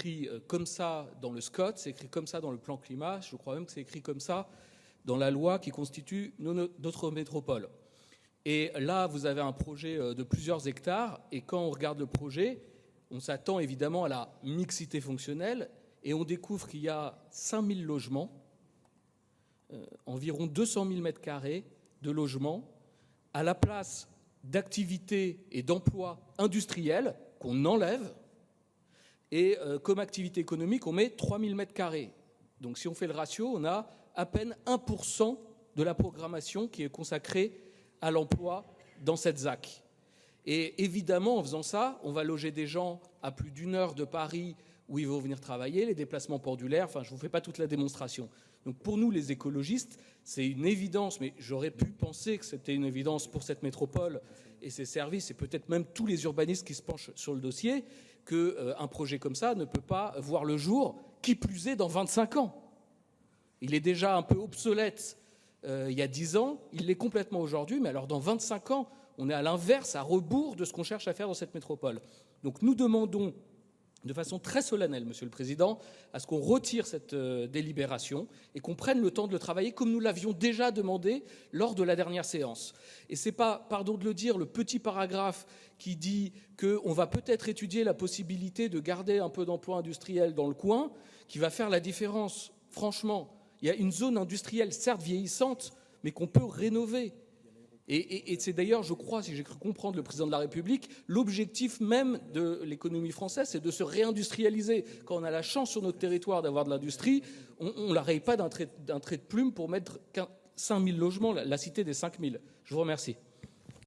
écrit comme ça dans le SCOT, c'est écrit comme ça dans le plan climat, je crois même que c'est écrit comme ça dans la loi qui constitue notre métropole. Et là, vous avez un projet de plusieurs hectares, et quand on regarde le projet, on s'attend évidemment à la mixité fonctionnelle, et on découvre qu'il y a 5000 logements, environ 200 000 mètres carrés de logements, à la place d'activités et d'emplois industriels qu'on enlève, et comme activité économique, on met 3000 mètres carrés. Donc si on fait le ratio, on a à peine 1% de la programmation qui est consacrée à l'emploi dans cette ZAC. Et évidemment, en faisant ça, on va loger des gens à plus d'1 heure de Paris où ils vont venir travailler, les déplacements pendulaires, enfin je ne vous fais pas toute la démonstration. Donc pour nous, les écologistes, c'est une évidence, mais j'aurais pu penser que c'était une évidence pour cette métropole et ses services, et peut-être même tous les urbanistes qui se penchent sur le dossier, qu'un projet comme ça ne peut pas voir le jour, qui plus est dans 25 ans. Il est déjà un peu obsolète il y a 10 ans, il l'est complètement aujourd'hui, mais alors dans 25 ans, on est à l'inverse, à rebours de ce qu'on cherche à faire dans cette métropole. Donc nous demandons de façon très solennelle, Monsieur le Président, à ce qu'on retire cette délibération et qu'on prenne le temps de le travailler comme nous l'avions déjà demandé lors de la dernière séance. Et ce n'est pas, pardon de le dire, le petit paragraphe qui dit qu'on va peut-être étudier la possibilité de garder un peu d'emploi industriel dans le coin qui va faire la différence. Franchement, il y a une zone industrielle certes vieillissante, mais qu'on peut rénover. Et c'est d'ailleurs, je crois, si j'ai cru comprendre le président de la République, l'objectif même de l'économie française, c'est de se réindustrialiser. Quand on a la chance sur notre territoire d'avoir de l'industrie, on ne la raye pas d'un trait de plume pour mettre 5000 logements, la cité des 5000. Je vous remercie.